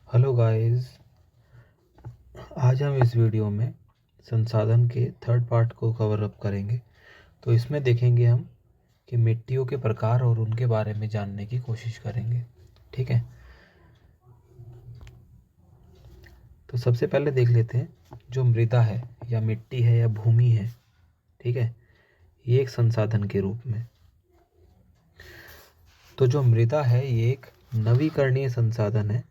Hello guys. आज हम इस वीडियो में संसाधन के थर्ड पार्ट को कवर अप करेंगे। तो इसमें देखेंगे हम कि मिट्टियों के प्रकार और उनके बारे में जानने की कोशिश करेंगे। ठीक है, तो सबसे पहले देख लेते हैं जो मृदा है या मिट्टी है या भूमि है। ठीक है, ये एक संसाधन के रूप में। तो जो मृदा है ये एक नवीकरणीय संसाधन है।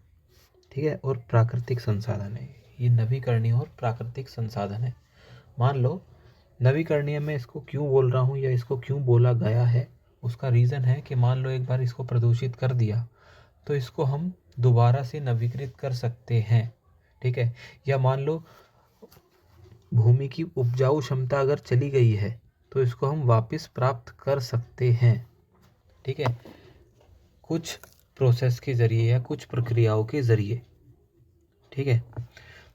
ठीक है, और प्राकृतिक संसाधन है। ये नवीकरणीय और प्राकृतिक संसाधन है। मान लो, नवीकरणीय में इसको क्यों बोल रहा हूँ या इसको क्यों बोला गया है, उसका रीज़न है कि मान लो एक बार इसको प्रदूषित कर दिया तो इसको हम दोबारा से नवीकृत कर सकते हैं। ठीक है, या मान लो भूमि की उपजाऊ क्षमता अगर चली गई है तो इसको हम वापस प्राप्त कर सकते हैं। ठीक है, कुछ प्रोसेस के ज़रिए या कुछ प्रक्रियाओं के ज़रिए। ठीक है,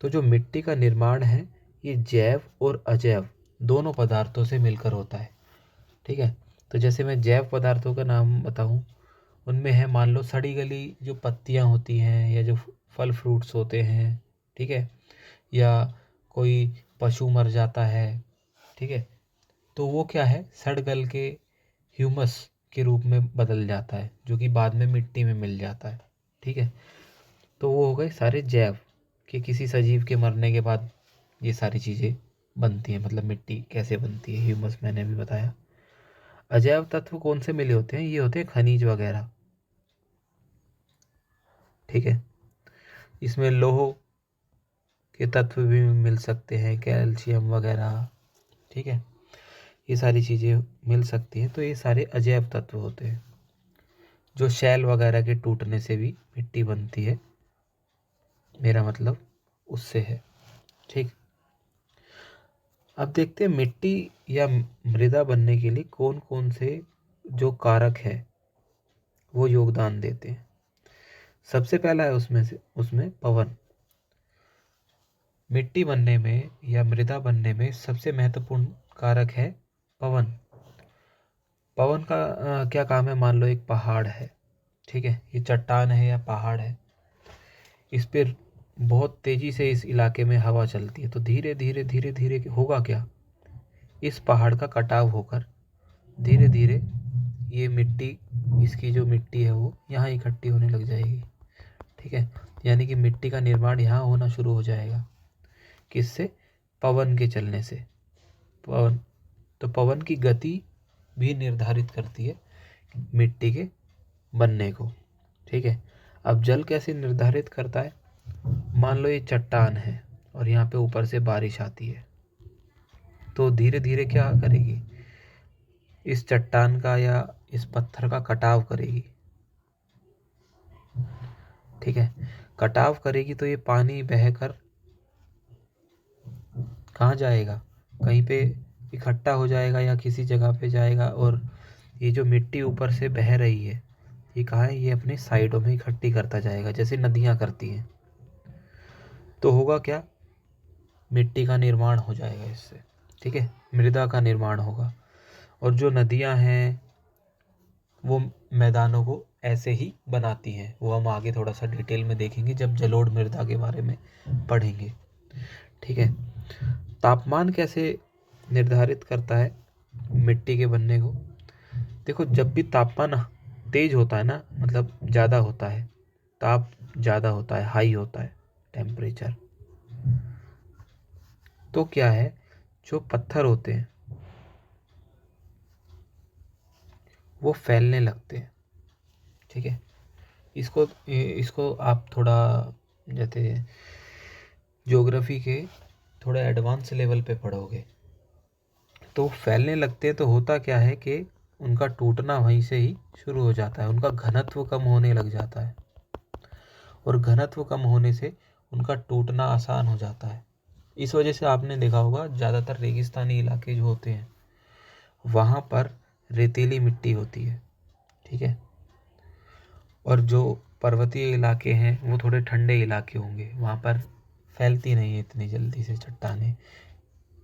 तो जो मिट्टी का निर्माण है ये जैव और अजैव दोनों पदार्थों से मिलकर होता है। ठीक है, तो जैसे मैं जैव पदार्थों का नाम बताऊं, उनमें है मान लो सड़ी गली जो पत्तियां होती हैं या जो फल फ्रूट्स होते हैं। ठीक है, या कोई पशु मर जाता है। ठीक है, तो वो क्या है, सड़ गल के ह्यूमस के रूप में बदल जाता है जो कि बाद में मिट्टी में मिल जाता है। ठीक है, तो वो हो गए सारे जैव कि किसी सजीव के मरने के बाद ये सारी चीज़ें बनती हैं, मतलब मिट्टी कैसे बनती है, ह्यूमस मैंने भी बताया। अजैव तत्व कौन से मिले होते हैं, ये होते हैं खनिज वगैरह। ठीक है, इसमें लोह के तत्व भी मिल सकते हैं, कैल्शियम वगैरह। ठीक है, ये सारी चीज़ें मिल सकती हैं, तो ये सारे अजैव तत्व होते हैं। जो शैल वगैरह के टूटने से भी मिट्टी बनती है, मेरा मतलब उससे है। ठीक, अब देखते हैं मिट्टी या मृदा बनने के लिए कौन कौन से जो कारक है वो योगदान देते हैं। सबसे पहला है उसमें पवन। मिट्टी बनने में या मृदा बनने में सबसे महत्वपूर्ण कारक है पवन। पवन का क्या काम है, मान लो एक पहाड़ है। ठीक है, ये चट्टान है या पहाड़ है, इस पर बहुत तेजी से इस इलाके में हवा चलती है, तो धीरे धीरे धीरे धीरे होगा क्या, इस पहाड़ का कटाव होकर धीरे धीरे ये मिट्टी, इसकी जो मिट्टी है वो यहाँ इकट्ठी होने लग जाएगी। ठीक है, यानी कि मिट्टी का निर्माण यहाँ होना शुरू हो जाएगा। किससे, पवन के चलने से। पवन, तो पवन की गति भी निर्धारित करती है मिट्टी के बनने को। ठीक है, अब जल कैसे निर्धारित करता है, मान लो ये चट्टान है और यहाँ पे ऊपर से बारिश आती है, तो धीरे धीरे क्या करेगी, इस चट्टान का या इस पत्थर का कटाव करेगी। ठीक है, कटाव करेगी तो ये पानी बहकर कहाँ जाएगा, कहीं पे इकट्ठा हो जाएगा या किसी जगह पे जाएगा, और ये जो मिट्टी ऊपर से बह रही है ये कहाँ है, ये अपने साइडों में इकट्ठी करता जाएगा जैसे नदियाँ करती हैं। तो होगा क्या, मिट्टी का निर्माण हो जाएगा इससे। ठीक है, मृदा का निर्माण होगा। और जो नदियाँ हैं वो मैदानों को ऐसे ही बनाती हैं, वो हम आगे थोड़ा सा डिटेल में देखेंगे जब जलोढ़ मृदा के बारे में पढ़ेंगे। ठीक है, तापमान कैसे निर्धारित करता है मिट्टी के बनने को। देखो, जब भी तापमान तेज होता है ना, मतलब ज़्यादा होता है, ताप ज़्यादा होता है, हाई होता है टेम्परेचर, तो क्या है, जो पत्थर होते हैं वो फैलने लगते हैं। ठीक है, इसको इसको आप थोड़ा जैसे ज्योग्राफी के थोड़ा एडवांस लेवल पे पढ़ोगे तो फैलने लगते हैं, तो होता क्या है कि उनका टूटना वहीं से ही शुरू हो जाता है, उनका घनत्व कम होने लग जाता है, और घनत्व कम होने से उनका टूटना आसान हो जाता है। इस वजह से आपने देखा होगा ज़्यादातर रेगिस्तानी इलाके जो होते हैं वहाँ पर रेतीली मिट्टी होती है। ठीक है, और जो पर्वतीय इलाके हैं वो थोड़े ठंडे इलाके होंगे, वहाँ पर फैलती नहीं है इतनी जल्दी से चट्टानें,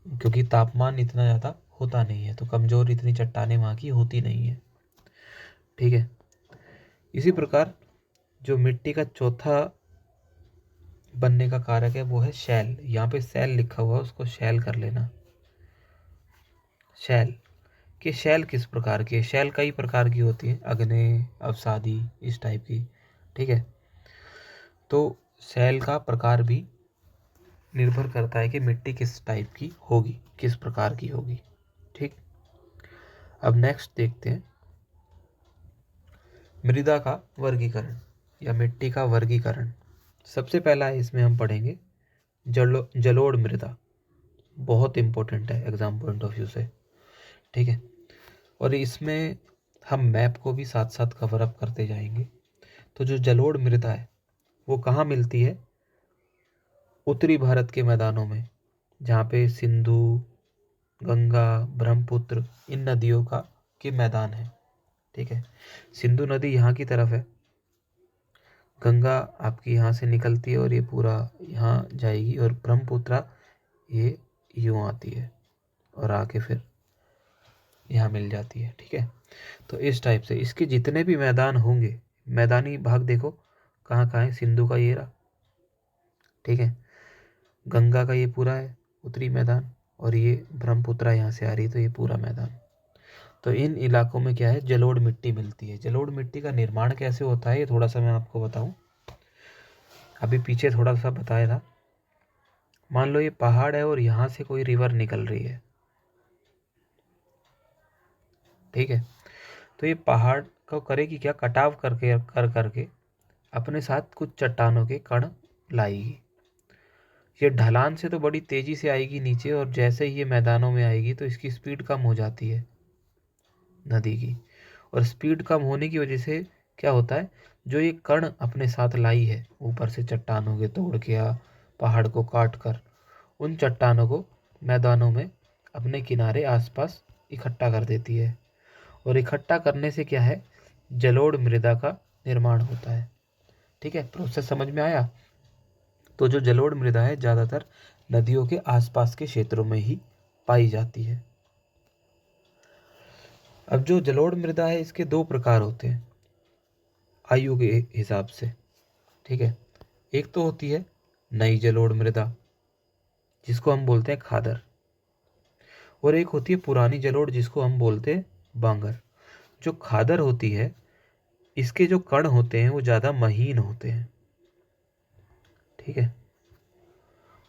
क्योंकि तापमान इतना ज़्यादा होता नहीं है, तो कमज़ोर इतनी चट्टानें वहाँ की होती नहीं है। ठीक है, इसी प्रकार जो मिट्टी का चौथा बनने का कारक है वो है शैल। यहाँ पे शैल लिखा हुआ है, उसको शैल कर लेना। शैल कि शैल किस प्रकार की है? शैल कई प्रकार की होती है, अग्नेय, अवसादी, इस टाइप की। ठीक है, तो शैल का प्रकार भी निर्भर करता है कि मिट्टी किस टाइप की होगी, किस प्रकार की होगी। ठीक, अब नेक्स्ट देखते हैं मृदा का वर्गीकरण या मिट्टी का वर्गीकरण। सबसे पहला है इसमें हम पढ़ेंगे जलोढ़ मृदा। बहुत इंपॉर्टेंट है एग्जाम पॉइंट ऑफ व्यू से। ठीक है, और इसमें हम मैप को भी साथ साथ कवर अप करते जाएंगे। तो जो जलोढ़ मृदा है वो कहाँ मिलती है? उत्तरी भारत के मैदानों में, जहाँ पे सिंधु, गंगा, ब्रह्मपुत्र, इन नदियों का के मैदान है। ठीक है, सिंधु नदी यहाँ की तरफ है, गंगा आपकी यहाँ से निकलती है और ये पूरा यहाँ जाएगी, और ब्रह्मपुत्र ये यूँ आती है और आके फिर यहाँ मिल जाती है। ठीक है, तो इस टाइप से इसके जितने भी मैदान होंगे, मैदानी भाग देखो कहाँ कहाँ है। सिंधु का ये रहा, ठीक है, गंगा का ये पूरा है उत्तरी मैदान, और ये ब्रह्मपुत्र यहाँ से आ रही है, तो ये पूरा मैदान। तो इन इलाकों में क्या है? जलोढ़ मिट्टी मिलती है। जलोढ़ मिट्टी का निर्माण कैसे होता है ये थोड़ा सा मैं आपको बताऊं। अभी पीछे थोड़ा सा बताया था। मान लो ये पहाड़ है और यहाँ से कोई रिवर निकल रही है। ठीक है, तो ये पहाड़ को करेगी क्या? कटाव करके अपने साथ कुछ चट्टानों के कण लाएगी। ये ढलान से तो बड़ी तेजी से आएगी नीचे, और जैसे ही ये मैदानों में आएगी तो इसकी स्पीड कम हो जाती है नदी की। और स्पीड कम होने की वजह से क्या होता है? जो ये कण अपने साथ लाई है ऊपर से चट्टानों के तोड़ के या पहाड़ को काट कर, उन चट्टानों को मैदानों में अपने किनारे आसपास इकट्ठा कर देती है। और इकट्ठा करने से क्या है? जलोढ़ मृदा का निर्माण होता है। ठीक है, प्रोसेस समझ में आया? तो जो जलोढ़ मृदा है ज़्यादातर नदियों के आसपास के क्षेत्रों में ही पाई जाती है। अब जो जलोढ़ मृदा है इसके दो प्रकार होते हैं आयु के हिसाब से। ठीक है, एक तो होती है नई जलोढ़ मृदा जिसको हम बोलते हैं खादर, और एक होती है पुरानी जलोढ़ जिसको हम बोलते हैं बांगर। जो खादर होती है इसके जो कण होते हैं वो ज़्यादा महीन होते हैं। ठीक है,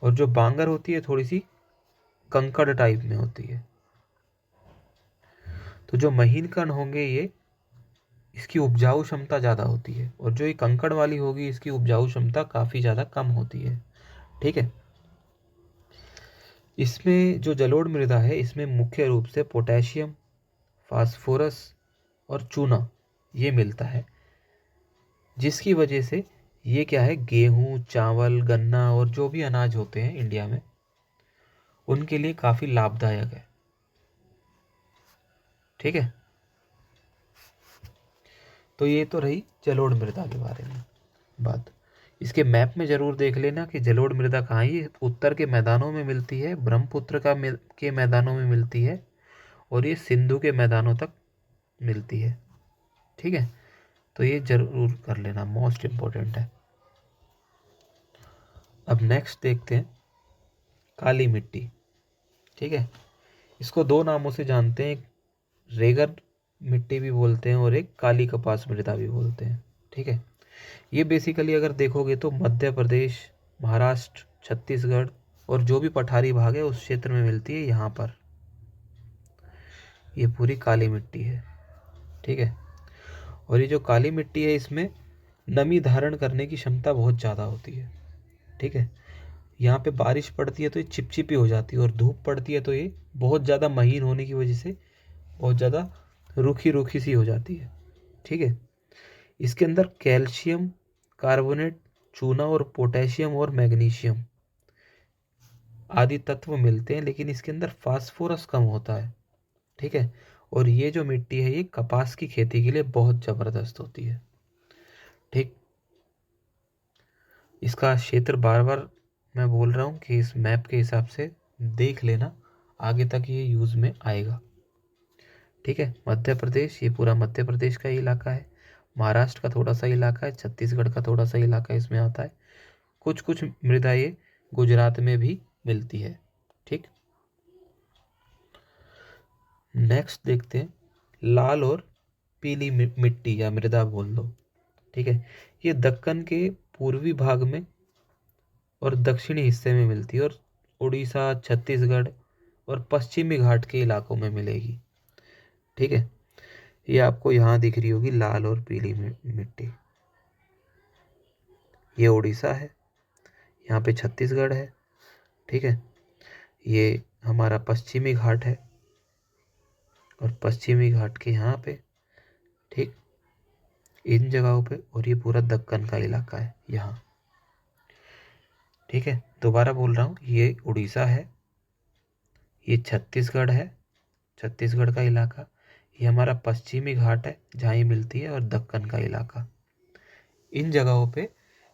और जो बांगर होती है थोड़ी सी कंकड़ टाइप में होती है। तो जो महीन कण होंगे ये, इसकी उपजाऊ क्षमता ज़्यादा होती है, और जो ये कंकड़ वाली होगी इसकी उपजाऊ क्षमता काफ़ी ज़्यादा कम होती है। ठीक है, इसमें जो जलोढ़ मृदा है इसमें मुख्य रूप से पोटेशियम, फास्फोरस और चूना ये मिलता है, जिसकी वजह से ये क्या है? गेहूँ, चावल, गन्ना और जो भी अनाज होते हैं इंडिया में उनके लिए काफ़ी लाभदायक है। ठीक है, तो ये तो रही जलोढ़ मृदा के बारे में बात। इसके मैप में ज़रूर देख लेना कि जलोढ़ मृदा कहाँ है। ये उत्तर के मैदानों में मिलती है, ब्रह्मपुत्र के मैदानों में मिलती है, और ये सिंधु के मैदानों तक मिलती है। ठीक है, तो ये जरूर कर लेना, मोस्ट इम्पोर्टेंट है। अब नेक्स्ट देखते हैं काली मिट्टी। ठीक है, इसको दो नामों से जानते हैं, एक रेगड मिट्टी भी बोलते हैं और एक काली कपास मृदा भी बोलते हैं। ठीक है, ये बेसिकली अगर देखोगे तो मध्य प्रदेश, महाराष्ट्र, छत्तीसगढ़ और जो भी पठारी भाग है उस क्षेत्र में मिलती है। यहाँ पर ये पूरी काली मिट्टी है। ठीक है, और ये जो काली मिट्टी है इसमें नमी धारण करने की क्षमता बहुत ज़्यादा होती है। ठीक है, यहाँ पे बारिश पड़ती है तो ये चिपचिपी हो जाती है, और धूप पड़ती है तो ये बहुत ज़्यादा महीन होने की वजह से बहुत ज़्यादा रूखी रूखी सी हो जाती है। ठीक है, इसके अंदर कैल्शियम कार्बोनेट, चूना और पोटेशियम और मैग्नीशियम आदि तत्व मिलते हैं, लेकिन इसके अंदर फास्फोरस कम होता है। ठीक है, और ये जो मिट्टी है ये कपास की खेती के लिए बहुत ज़बरदस्त होती है। ठीक, इसका क्षेत्र बार बार मैं बोल रहा हूँ कि इस मैप के हिसाब से देख लेना, आगे तक ये यूज़ में आएगा। ठीक है, मध्य प्रदेश, ये पूरा मध्य प्रदेश का ही इलाका है, महाराष्ट्र का थोड़ा सा इलाका है, छत्तीसगढ़ का थोड़ा सा इलाका इसमें आता है, कुछ कुछ मृदा ये गुजरात में भी मिलती है। ठीक, नेक्स्ट देखते हैं लाल और पीली मिट्टी या मृदा बोल दो। ठीक है, ये दक्कन के पूर्वी भाग में और दक्षिणी हिस्से में मिलती है और उड़ीसा, छत्तीसगढ़ और पश्चिमी घाट के इलाकों में मिलेगी। ठीक है, ये आपको यहाँ दिख रही होगी लाल और पीली मिट्टी। ये उड़ीसा है, यहाँ पे छत्तीसगढ़ है। ठीक है, ये हमारा पश्चिमी घाट है और पश्चिमी घाट के यहाँ पे, ठीक, इन जगहों पे, और ये पूरा दक्कन का इलाका है यहाँ। ठीक है, दोबारा बोल रहा हूँ, ये उड़ीसा है, ये छत्तीसगढ़ है, छत्तीसगढ़ का इलाका, ये हमारा पश्चिमी घाट है जहाँ ये मिलती है, और दक्कन का इलाका। इन जगहों पे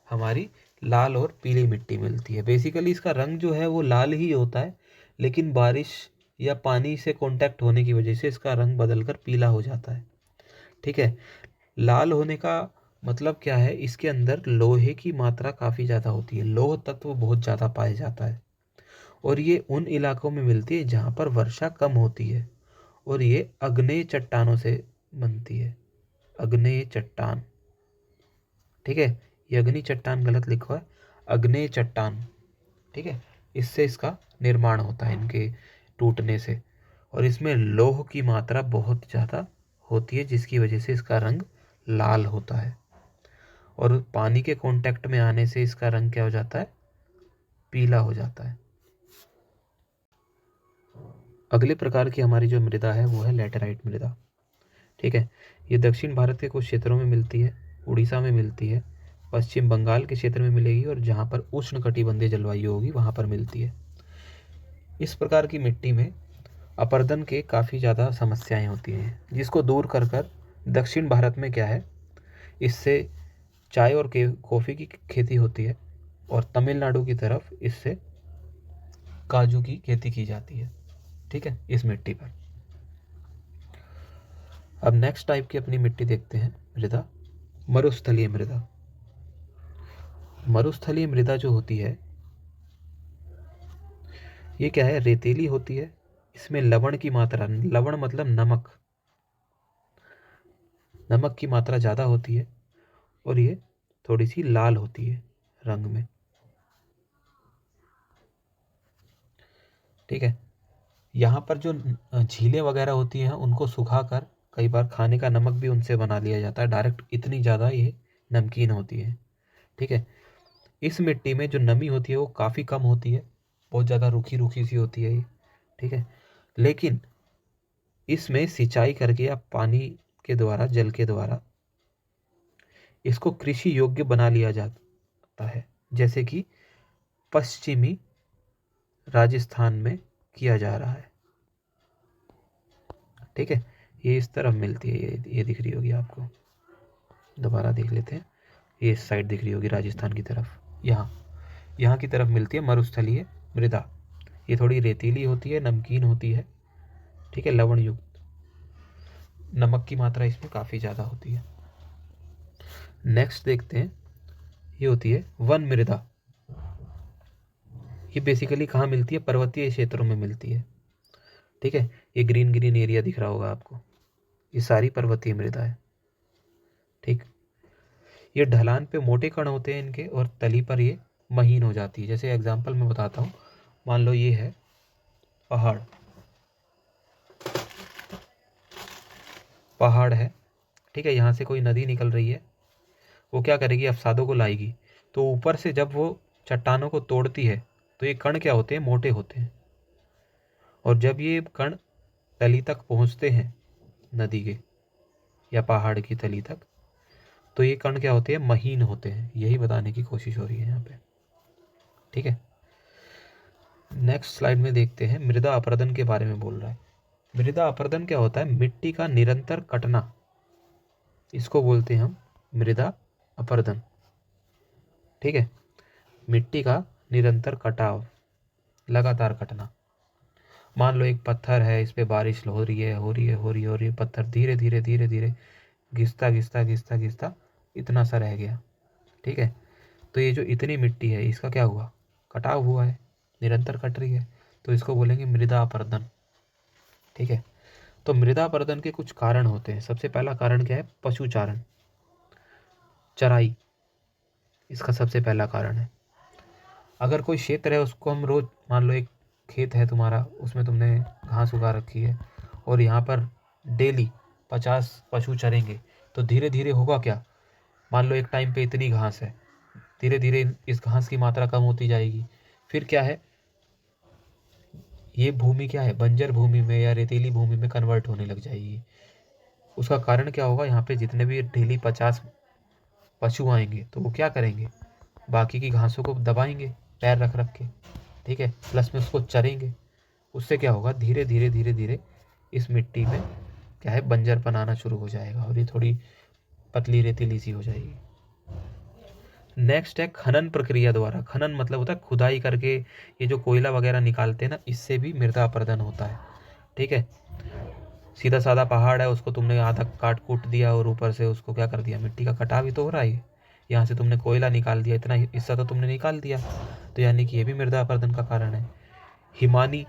हमारी लाल और पीली मिट्टी मिलती है। बेसिकली इसका रंग जो है वो लाल ही होता है, लेकिन बारिश या पानी से कांटेक्ट होने की वजह से इसका रंग बदलकर पीला हो जाता है। ठीक है, लाल होने का मतलब क्या है, इसके अंदर लोहे की मात्रा काफ़ी ज़्यादा होती है, लौह तत्व बहुत ज़्यादा पाया जाता है, और ये उन इलाकों में मिलती है जहाँ पर वर्षा कम होती है, और ये अग्नेय चट्टानों से बनती है। अग्नेय चट्टान, ठीक है, ये अग्नि चट्टान गलत लिखा है, अग्नेय चट्टान। ठीक है, इससे इसका निर्माण होता है, इनके टूटने से, और इसमें लौह की मात्रा बहुत ज़्यादा होती है जिसकी वजह से इसका रंग लाल होता है, और पानी के कांटेक्ट में आने से इसका रंग क्या हो जाता है, पीला हो जाता है। अगले प्रकार की हमारी जो मृदा है वो है लैटेराइट मृदा। ठीक है, ये दक्षिण भारत के कुछ क्षेत्रों में मिलती है, उड़ीसा में मिलती है, पश्चिम बंगाल के क्षेत्र में मिलेगी, और जहाँ पर उष्णकटिबंधीय जलवायु होगी वहाँ पर मिलती है। इस प्रकार की मिट्टी में अपरदन के काफ़ी ज़्यादा समस्याएं होती हैं, जिसको दूर कर कर दक्षिण भारत में क्या है, इससे चाय और कॉफ़ी की खेती होती है, और तमिलनाडु की तरफ इससे काजू की खेती की जाती है। ठीक है, इस मिट्टी पर। अब नेक्स्ट टाइप की अपनी मिट्टी देखते हैं, मृदा मरुस्थलीय मृदा। मरुस्थलीय मृदा जो होती है ये क्या है, रेतीली होती है, इसमें लवण की मात्रा, लवण मतलब नमक, नमक की मात्रा ज़्यादा होती है, और ये थोड़ी सी लाल होती है रंग में। ठीक है, यहाँ पर जो झीलें वगैरह होती हैं उनको सुखाकर कई बार खाने का नमक भी उनसे बना लिया जाता है डायरेक्ट, इतनी ज़्यादा ये नमकीन होती है। ठीक है, इस मिट्टी में जो नमी होती है वो काफ़ी कम होती है, बहुत ज़्यादा रूखी रूखी सी होती है ये। ठीक है, लेकिन इसमें सिंचाई करके या पानी के द्वारा, जल के द्वारा इसको कृषि योग्य बना लिया जाता है, जैसे कि पश्चिमी राजस्थान में किया जा रहा है। ठीक है, ये इस तरफ मिलती है, ये दिख रही होगी आपको, दोबारा देख लेते हैं, ये इस साइड दिख रही होगी राजस्थान की तरफ, यहाँ की तरफ मिलती है मरुस्थलीय मृदा। ये थोड़ी रेतीली होती है, नमकीन होती है। ठीक है, लवण युक्त, नमक की मात्रा इसमें काफ़ी ज़्यादा होती है। नेक्स्ट देखते हैं, ये होती है वन मृदा। ये बेसिकली कहाँ मिलती है, पर्वतीय क्षेत्रों में मिलती है। ठीक है, ये ग्रीन ग्रीन एरिया दिख रहा होगा आपको, ये सारी पर्वतीय मृदा है। ठीक, ये ढलान पे मोटे कण होते हैं इनके, और तली पर ये महीन हो जाती है। जैसे एग्जांपल मैं बताता हूँ, मान लो ये है पहाड़, पहाड़ है, ठीक है, यहाँ से कोई नदी निकल रही है, वो क्या करेगी, अवसादों को लाएगी, तो ऊपर से जब वो चट्टानों को तोड़ती है तो ये कण क्या होते हैं, मोटे होते हैं, और जब ये कण तली तक पहुँचते हैं नदी के या पहाड़ की तली तक, तो ये कण क्या होते हैं, महीन होते हैं। यही बताने की कोशिश हो रही है यहाँ पे। ठीक है, नेक्स्ट स्लाइड में देखते हैं, मृदा अपरदन के बारे में बोल रहा है। मृदा अपरदन क्या होता है, मिट्टी का निरंतर कटना, इसको बोलते हैं हम मृदा अपरदन। ठीक है, मिट्टी का निरंतर कटाव, लगातार कटना। मान लो एक पत्थर है, इस पे बारिश हो रही है, हो रही है, हो रही है, हो रही है, पत्थर धीरे धीरे धीरे धीरे घिसता घिसता घिसता घिसता इतना सा रह गया। ठीक है, तो ये जो इतनी मिट्टी है इसका क्या हुआ, कटाव हुआ है, निरंतर कट रही है, तो इसको बोलेंगे मृदा अपरदन। ठीक है, तो मृदा अपरदन के कुछ कारण होते हैं। सबसे पहला कारण क्या है, पशुचारण, चराई, इसका सबसे पहला कारण है। अगर कोई क्षेत्र है उसको हम रोज, मान लो एक खेत है तुम्हारा, उसमें तुमने घास उगा रखी है और यहाँ पर डेली 50 पशु चरेंगे, तो धीरे धीरे होगा क्या, मान लो एक टाइम पे इतनी घास है, धीरे धीरे इस घास की मात्रा कम होती जाएगी। फिर क्या है, ये भूमि क्या है, बंजर भूमि में या रेतीली भूमि में कन्वर्ट होने लग जाएगी। उसका कारण क्या होगा, यहाँ पे जितने भी डेली 50 पशु आएंगे तो वो क्या करेंगे, बाकी की घासों को दबाएंगे पैर रख रख के। ठीक है, प्लस में उसको चरेंगे। उससे क्या होगा, धीरे धीरे धीरे धीरे इस मिट्टी में क्या है, बंजरपन आना शुरू हो जाएगा और ये थोड़ी पतली रेतीली सी हो जाएगी। नेक्स्ट है खनन प्रक्रिया द्वारा। खनन मतलब होता है खुदाई करके, ये जो कोयला वगैरह निकालते हैं ना, इससे भी मृदा अपरदन होता है। ठीक है, सीधा साधा पहाड़ है, उसको तुमने आधा काट कूट दिया और ऊपर से उसको क्या कर दिया, मिट्टी का कटाव ही तो हो रहा है। यहाँ से तुमने कोयला निकाल दिया, इतना हिस्सा तो तुमने निकाल दिया, तो यानी कि ये भी मृदा अपरदन का कारण है। हिमानी,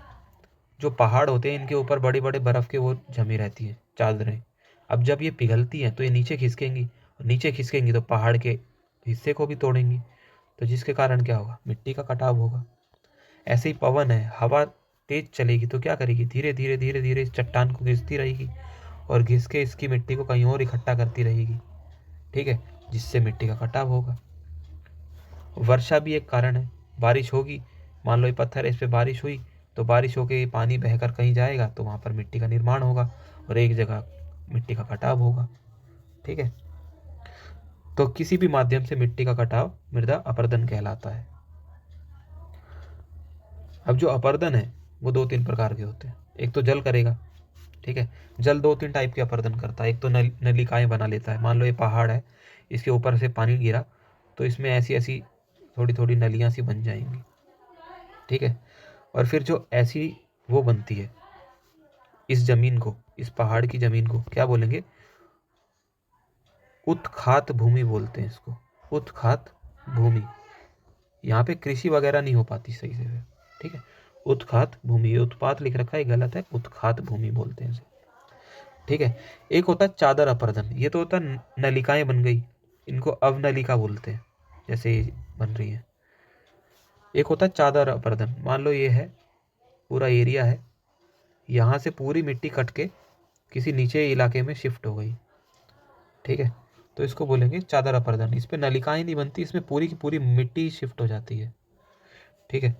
जो पहाड़ होते हैं इनके ऊपर बड़े बड़े बर्फ़ के वो जमी रहती हैं चादरें। अब जब ये पिघलती हैं तो ये नीचे खिसकेंगी, और नीचे खिसकेंगी तो पहाड़ के हिस्से को भी तोड़ेंगी, तो जिसके कारण क्या होगा, मिट्टी का कटाव होगा। ऐसे ही पवन है, हवा तेज चलेगी तो क्या करेगी, धीरे धीरे धीरे धीरे इस चट्टान को घिसती रहेगी और घिस के इसकी मिट्टी को कहीं और इकट्ठा करती रहेगी। ठीक है, जिससे मिट्टी का कटाव होगा। वर्षा भी एक कारण है, बारिश होगी, मान लो ये पत्थर है, इस पे बारिश हुई, तो बारिश होके ये पानी बहकर कहीं जाएगा तो वहाँ पर मिट्टी का निर्माण होगा और एक जगह मिट्टी का कटाव होगा। ठीक है, तो किसी भी माध्यम से मिट्टी का कटाव मृदा अपरदन कहलाता है। अब जो अपरदन है वो 2-3 प्रकार के होते हैं। एक तो जल करेगा। ठीक है, जल 2-3 टाइप के अपरदन करता है। एक तो नलिकाएं बना लेता है, मान लो ये पहाड़ है, इसके ऊपर से पानी गिरा तो इसमें ऐसी ऐसी थोड़ी थोड़ी नलियाँ सी बन जाएंगी। ठीक है, और फिर जो ऐसी वो बनती है, इस जमीन को, इस पहाड़ की जमीन को क्या बोलेंगे, उत्खात भूमि बोलते हैं इसको, उत्खात भूमि। यहाँ पे कृषि वगैरह नहीं हो पाती सही से। ठीक है, उत्खात भूमि, ये उत्पात लिख रखा है गलत है, उत्खात भूमि बोलते हैं इसे। ठीक है, एक होता है चादर अपरदन, ये तो होता है नलिकाएं बन गई, इनको अवनलिका बोलते हैं, जैसे ये बन रही है। एक होता है चादर अपरदन, मान लो ये है पूरा एरिया है, यहाँ से पूरी मिट्टी कट के किसी नीचे इलाके में शिफ्ट हो गई। ठीक है, तो इसको बोलेंगे चादर अपरदन। इस पे नलिकाएं नहीं बनती, इसमें पूरी की पूरी मिट्टी शिफ्ट हो जाती है। ठीक है,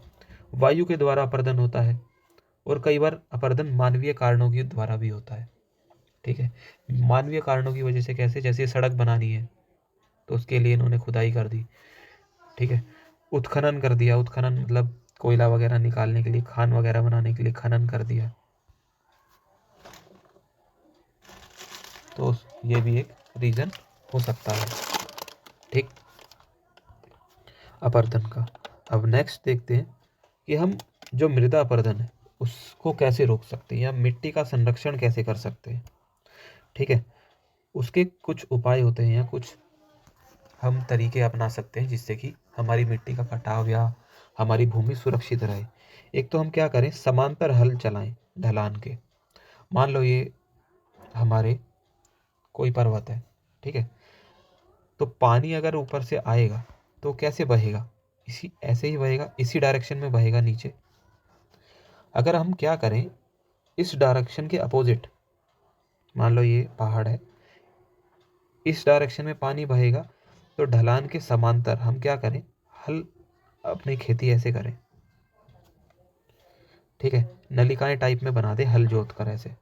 वायु के द्वारा अपरदन होता है और कई बार अपरदन मानवीय कारणों के द्वारा भी होता है। ठीक है, मानवीय कारणों की वजह से कैसे, जैसे सड़क बनानी है तो उसके लिए इन्होंने खुदाई कर दी। ठीक है, उत्खनन कर दिया, उत्खनन मतलब कोयला वगैरह निकालने के लिए, खान वगैरह बनाने के लिए खनन कर दिया, तो ये भी एक रीजन हो सकता है। ठीक, अपरदन का। अब नेक्स्ट देखते हैं कि हम जो मृदा अपरदन है उसको कैसे रोक सकते हैं या मिट्टी का संरक्षण कैसे कर सकते हैं। ठीक है, उसके कुछ उपाय होते हैं या कुछ हम तरीके अपना सकते हैं जिससे कि हमारी मिट्टी का कटाव या हमारी भूमि सुरक्षित रहे। एक तो हम क्या करें, समांतर हल चलाएं ढलान के। मान लो ये हमारे कोई पर्वत है, ठीक है, तो पानी अगर ऊपर से आएगा तो कैसे बहेगा, इसी ऐसे ही बहेगा, इसी डायरेक्शन में बहेगा नीचे। अगर हम क्या करें, इस डायरेक्शन के अपोजिट, मान लो ये पहाड़ है, इस डायरेक्शन में पानी बहेगा, तो ढलान के समांतर हम क्या करें, हल अपनी खेती ऐसे करें। ठीक है, नलिकाएं टाइप में बना दे हल जोत कर ऐसे,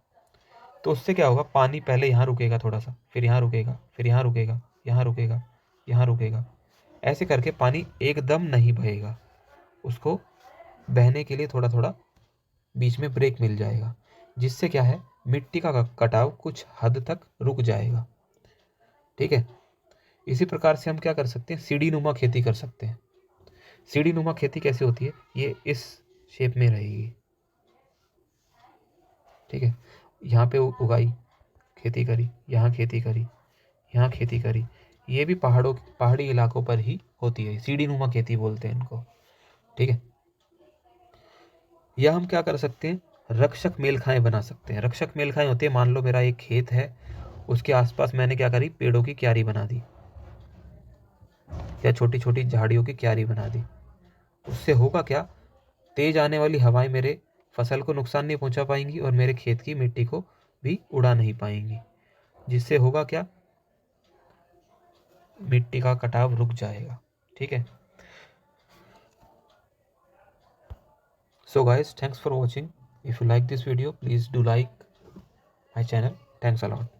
तो उससे क्या होगा, पानी पहले यहाँ रुकेगा थोड़ा सा, फिर यहाँ रुकेगा, फिर यहाँ रुकेगा, यहाँ रुकेगा, यहाँ रुकेगा, ऐसे करके पानी एकदम नहीं बहेगा, उसको बहने के लिए थोड़ा थोड़ा बीच में ब्रेक मिल जाएगा, जिससे क्या है, मिट्टी का कटाव कुछ हद तक रुक जाएगा। ठीक है, इसी प्रकार से हम क्या कर सकते हैं, सीढ़ी नुमा खेती कर सकते हैं। सीढ़ी नुमा खेती कैसे होती है, ये इस शेप में रहेगी। ठीक है, यहाँ पे उगाई, खेती करी, यहाँ खेती करी, यहाँ खेती करी, ये भी पहाड़ी इलाकों पर ही होती है, सीढ़ी नुमा खेती बोलते हैं इनको, ठीक है। या हम क्या कर सकते हैं, रक्षक मेलखाएं बना सकते हैं। रक्षक मेलखाएं होते हैं, मान लो मेरा एक खेत है, उसके आसपास मैंने क्या करी, पेड़ों की क्यारी बना दी या छोटी छोटी झाड़ियों की क्यारी बना दी। उससे होगा क्या, तेज आने वाली हवाएं मेरे फसल को नुकसान नहीं पहुंचा पाएंगी और मेरे खेत की मिट्टी को भी उड़ा नहीं पाएंगी, जिससे होगा क्या, मिट्टी का कटाव रुक जाएगा, ठीक है। So guys, thanks for watching. If you like this video, please do like my channel. Thanks a lot.